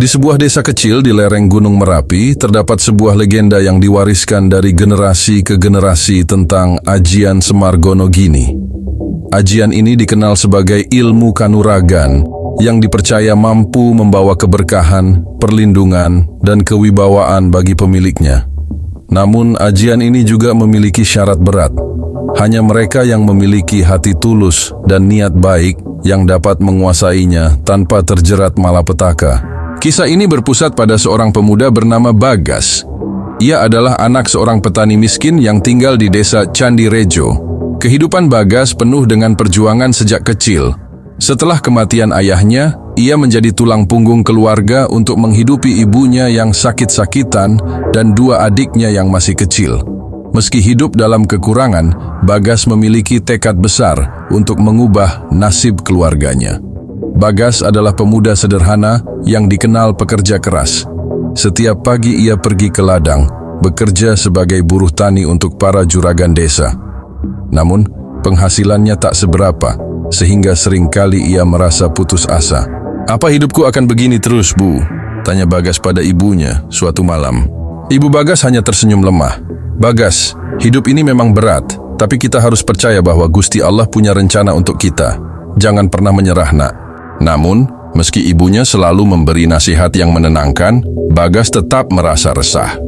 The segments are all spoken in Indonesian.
Di sebuah desa kecil di lereng Gunung Merapi, terdapat sebuah legenda yang diwariskan dari generasi ke generasi tentang Ajian Semar Gonogini. Ajian ini dikenal sebagai ilmu kanuragan yang dipercaya mampu membawa keberkahan, perlindungan, dan kewibawaan bagi pemiliknya. Namun, ajian ini juga memiliki syarat berat. Hanya mereka yang memiliki hati tulus dan niat baik yang dapat menguasainya tanpa terjerat malapetaka. Kisah ini berpusat pada seorang pemuda bernama Bagas. Ia adalah anak seorang petani miskin yang tinggal di desa Candirejo. Kehidupan Bagas penuh dengan perjuangan sejak kecil. Setelah kematian ayahnya, ia menjadi tulang punggung keluarga untuk menghidupi ibunya yang sakit-sakitan dan dua adiknya yang masih kecil. Meski hidup dalam kekurangan, Bagas memiliki tekad besar untuk mengubah nasib keluarganya. Bagas adalah pemuda sederhana yang dikenal pekerja keras. Setiap pagi ia pergi ke ladang, bekerja sebagai buruh tani untuk para juragan desa. Namun, penghasilannya tak seberapa, sehingga seringkali ia merasa putus asa. "Apa hidupku akan begini terus, Bu?" tanya Bagas pada ibunya suatu malam. Ibu Bagas hanya tersenyum lemah. "Bagas, hidup ini memang berat, tapi kita harus percaya bahwa Gusti Allah punya rencana untuk kita. Jangan pernah menyerah, Nak." Namun, meski ibunya selalu memberi nasihat yang menenangkan, Bagas tetap merasa resah.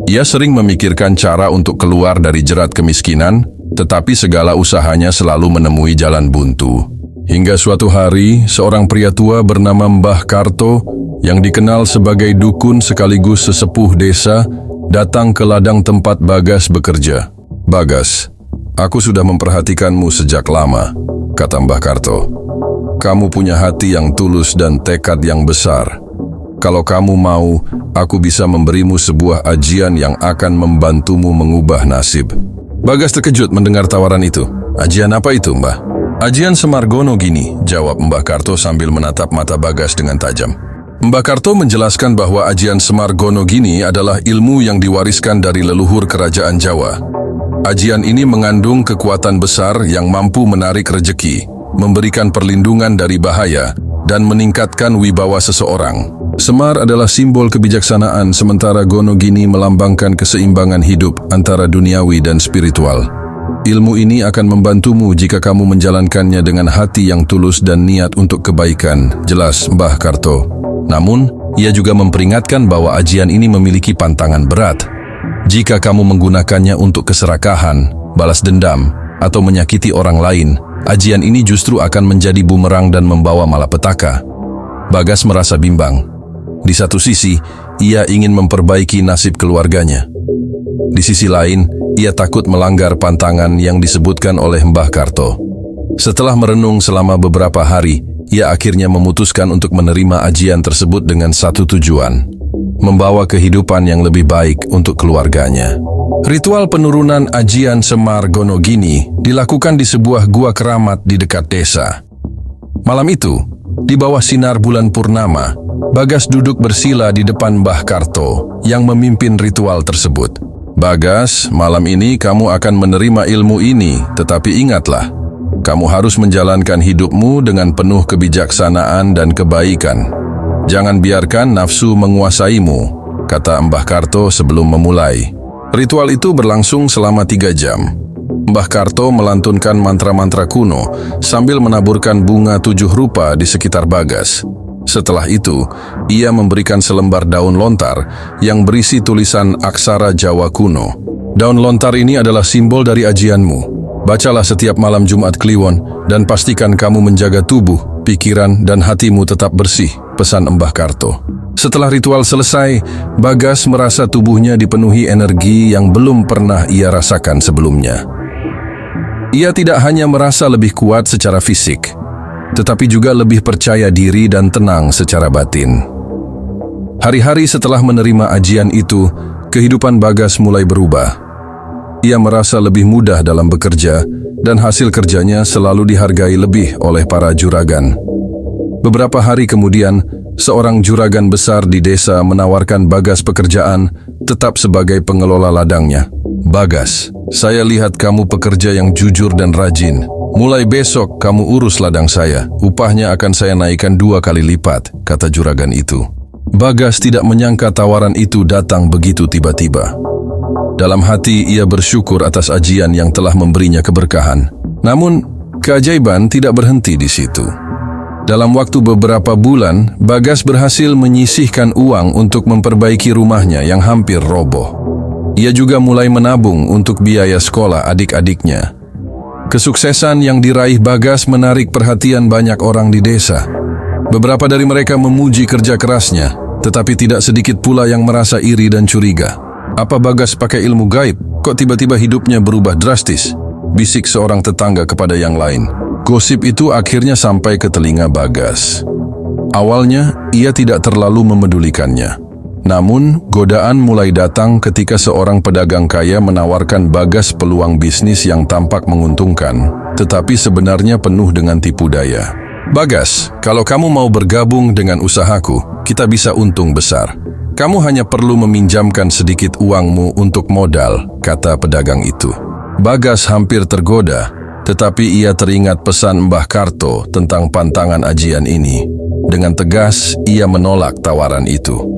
Ia sering memikirkan cara untuk keluar dari jerat kemiskinan, tetapi segala usahanya selalu menemui jalan buntu. Hingga suatu hari, seorang pria tua bernama Mbah Karto, yang dikenal sebagai dukun sekaligus sesepuh desa, datang ke ladang tempat Bagas bekerja. "Bagas, aku sudah memperhatikanmu sejak lama," kata Mbah Karto. "Kamu punya hati yang tulus dan tekad yang besar. Kalau kamu mau, aku bisa memberimu sebuah ajian yang akan membantumu mengubah nasib." Bagas terkejut mendengar tawaran itu. "Ajian apa itu, Mbah?" "Ajian Semar Gonogini," jawab Mbah Karto sambil menatap mata Bagas dengan tajam. Mbah Karto menjelaskan bahwa ajian Semar Gonogini adalah ilmu yang diwariskan dari leluhur kerajaan Jawa. Ajian ini mengandung kekuatan besar yang mampu menarik rejeki, memberikan perlindungan dari bahaya, dan meningkatkan wibawa seseorang. Semar adalah simbol kebijaksanaan, sementara Gonogini melambangkan keseimbangan hidup antara duniawi dan spiritual. Ilmu ini akan membantumu jika kamu menjalankannya dengan hati yang tulus dan niat untuk kebaikan, jelas Mbah Karto. Namun, ia juga memperingatkan bahwa ajian ini memiliki pantangan berat. Jika kamu menggunakannya untuk keserakahan, balas dendam, atau menyakiti orang lain, ajian ini justru akan menjadi bumerang dan membawa malapetaka. Bagas merasa bimbang. Di satu sisi, ia ingin memperbaiki nasib keluarganya. Di sisi lain, ia takut melanggar pantangan yang disebutkan oleh Mbah Karto. Setelah merenung selama beberapa hari, ia akhirnya memutuskan untuk menerima ajian tersebut dengan satu tujuan: membawa kehidupan yang lebih baik untuk keluarganya. Ritual penurunan ajian Semar Gonogini dilakukan di sebuah gua keramat di dekat desa. Malam itu, di bawah sinar bulan purnama, Bagas duduk bersila di depan Mbah Karto yang memimpin ritual tersebut. "Bagas, malam ini kamu akan menerima ilmu ini, tetapi ingatlah, kamu harus menjalankan hidupmu dengan penuh kebijaksanaan dan kebaikan. Jangan biarkan nafsu menguasaimu," kata Mbah Karto sebelum memulai. Ritual itu berlangsung selama 3 jam. Mbah Karto melantunkan mantra-mantra kuno sambil menaburkan bunga 7 rupa di sekitar Bagas. Setelah itu, ia memberikan selembar daun lontar yang berisi tulisan aksara Jawa kuno. "Daun lontar ini adalah simbol dari ajianmu. Bacalah setiap malam Jumat Kliwon dan pastikan kamu menjaga tubuh, pikiran, dan hatimu tetap bersih," pesan Mbah Karto. Setelah ritual selesai, Bagas merasa tubuhnya dipenuhi energi yang belum pernah ia rasakan sebelumnya. Ia tidak hanya merasa lebih kuat secara fisik, tetapi juga lebih percaya diri dan tenang secara batin. Hari-hari setelah menerima ajian itu, kehidupan Bagas mulai berubah. Ia merasa lebih mudah dalam bekerja, dan hasil kerjanya selalu dihargai lebih oleh para juragan. Beberapa hari kemudian, seorang juragan besar di desa menawarkan Bagas pekerjaan tetap sebagai pengelola ladangnya. "Bagas, saya lihat kamu pekerja yang jujur dan rajin. Mulai besok kamu urus ladang saya, upahnya akan saya naikkan 2 kali lipat, kata juragan itu. Bagas tidak menyangka tawaran itu datang begitu tiba-tiba. Dalam hati ia bersyukur atas ajian yang telah memberinya keberkahan. Namun, keajaiban tidak berhenti di situ. Dalam waktu beberapa bulan, Bagas berhasil menyisihkan uang untuk memperbaiki rumahnya yang hampir roboh. Ia juga mulai menabung untuk biaya sekolah adik-adiknya. Kesuksesan yang diraih Bagas menarik perhatian banyak orang di desa. Beberapa dari mereka memuji kerja kerasnya, tetapi tidak sedikit pula yang merasa iri dan curiga. Apa Bagas pakai ilmu gaib? Kok tiba-tiba hidupnya berubah drastis? Bisik seorang tetangga kepada yang lain. Gosip itu akhirnya sampai ke telinga Bagas. Awalnya, ia tidak terlalu memedulikannya. Namun, godaan mulai datang ketika seorang pedagang kaya menawarkan Bagas peluang bisnis yang tampak menguntungkan, tetapi sebenarnya penuh dengan tipu daya. Bagas, kalau kamu mau bergabung dengan usahaku, kita bisa untung besar. Kamu hanya perlu meminjamkan sedikit uangmu untuk modal, kata pedagang itu. Bagas hampir tergoda, tetapi ia teringat pesan Mbah Karto tentang pantangan ajian ini. Dengan tegas, ia menolak tawaran itu.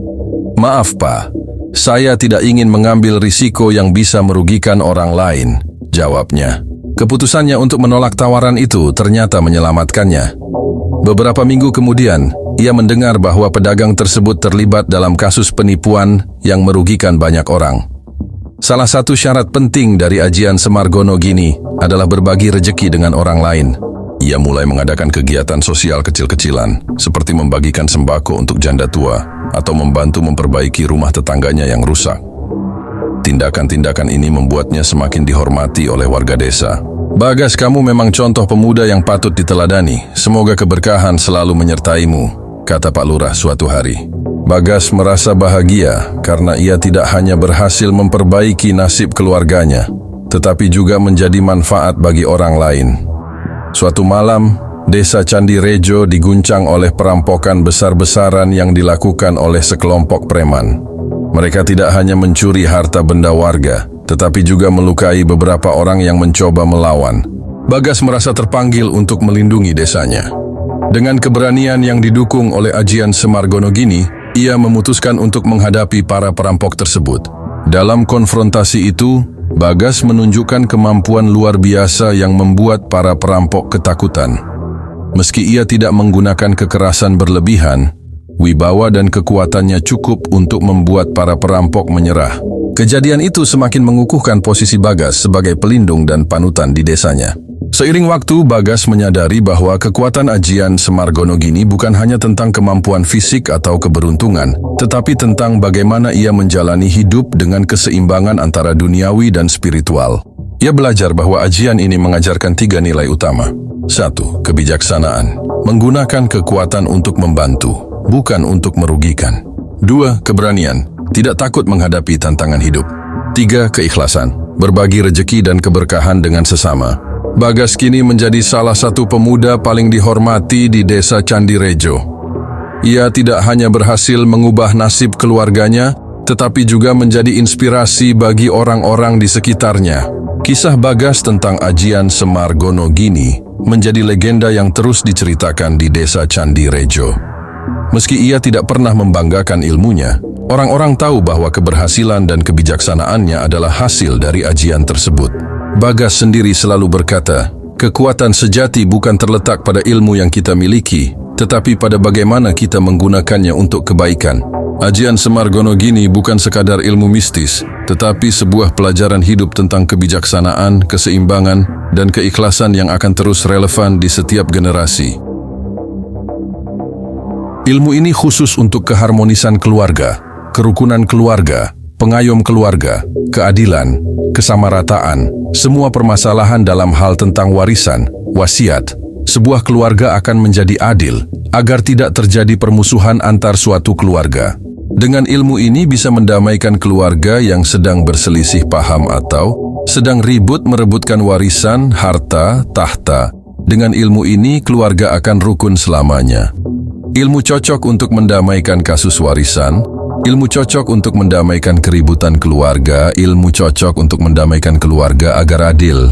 Maaf Pak, saya tidak ingin mengambil risiko yang bisa merugikan orang lain, jawabnya. Keputusannya untuk menolak tawaran itu ternyata menyelamatkannya. Beberapa minggu kemudian, ia mendengar bahwa pedagang tersebut terlibat dalam kasus penipuan yang merugikan banyak orang. Salah satu syarat penting dari ajian Semargono Gini adalah berbagi rejeki dengan orang lain. Ia mulai mengadakan kegiatan sosial kecil-kecilan, seperti membagikan sembako untuk janda tua atau membantu memperbaiki rumah tetangganya yang rusak. Tindakan-tindakan ini membuatnya semakin dihormati oleh warga desa. Bagas, kamu memang contoh pemuda yang patut diteladani. Semoga keberkahan selalu menyertaimu, kata Pak Lurah suatu hari. Bagas merasa bahagia karena ia tidak hanya berhasil memperbaiki nasib keluarganya, tetapi juga menjadi manfaat bagi orang lain. Suatu malam, desa Candi Rejo diguncang oleh perampokan besar-besaran yang dilakukan oleh sekelompok preman. Mereka tidak hanya mencuri harta benda warga, tetapi juga melukai beberapa orang yang mencoba melawan. Bagas merasa terpanggil untuk melindungi desanya. Dengan keberanian yang didukung oleh ajian Semargono Gini, ia memutuskan untuk menghadapi para perampok tersebut. Dalam konfrontasi itu, Bagas menunjukkan kemampuan luar biasa yang membuat para perampok ketakutan. Meski ia tidak menggunakan kekerasan berlebihan, wibawa dan kekuatannya cukup untuk membuat para perampok menyerah. Kejadian itu semakin mengukuhkan posisi Bagas sebagai pelindung dan panutan di desanya. Seiring waktu, Bagas menyadari bahwa kekuatan ajian Semargono Gini bukan hanya tentang kemampuan fisik atau keberuntungan, tetapi tentang bagaimana ia menjalani hidup dengan keseimbangan antara duniawi dan spiritual. Ia belajar bahwa ajian ini mengajarkan 3 nilai utama. 1. Kebijaksanaan. Menggunakan kekuatan untuk membantu, bukan untuk merugikan. 2. Keberanian. Tidak takut menghadapi tantangan hidup. 3. Keikhlasan. Berbagi rejeki dan keberkahan dengan sesama. Bagas kini menjadi salah satu pemuda paling dihormati di desa Candi Rejo. Ia tidak hanya berhasil mengubah nasib keluarganya, tetapi juga menjadi inspirasi bagi orang-orang di sekitarnya. Kisah Bagas tentang ajian Semargono Gini menjadi legenda yang terus diceritakan di desa Candi Rejo. Meski ia tidak pernah membanggakan ilmunya, orang-orang tahu bahwa keberhasilan dan kebijaksanaannya adalah hasil dari ajian tersebut. Bagas sendiri selalu berkata, kekuatan sejati bukan terletak pada ilmu yang kita miliki, tetapi pada bagaimana kita menggunakannya untuk kebaikan. Ajian Semargono Gini bukan sekadar ilmu mistis, tetapi sebuah pelajaran hidup tentang kebijaksanaan, keseimbangan, dan keikhlasan yang akan terus relevan di setiap generasi. Ilmu ini khusus untuk keharmonisan keluarga, kerukunan keluarga, pengayom keluarga, keadilan, kesamarataan, semua permasalahan dalam hal tentang warisan, wasiat. Sebuah keluarga akan menjadi adil, agar tidak terjadi permusuhan antar suatu keluarga. Dengan ilmu ini bisa mendamaikan keluarga yang sedang berselisih paham atau sedang ribut merebutkan warisan, harta, tahta. Dengan ilmu ini, keluarga akan rukun selamanya. Ilmu cocok untuk mendamaikan kasus warisan, ilmu cocok untuk mendamaikan keributan keluarga, ilmu cocok untuk mendamaikan keluarga agar adil.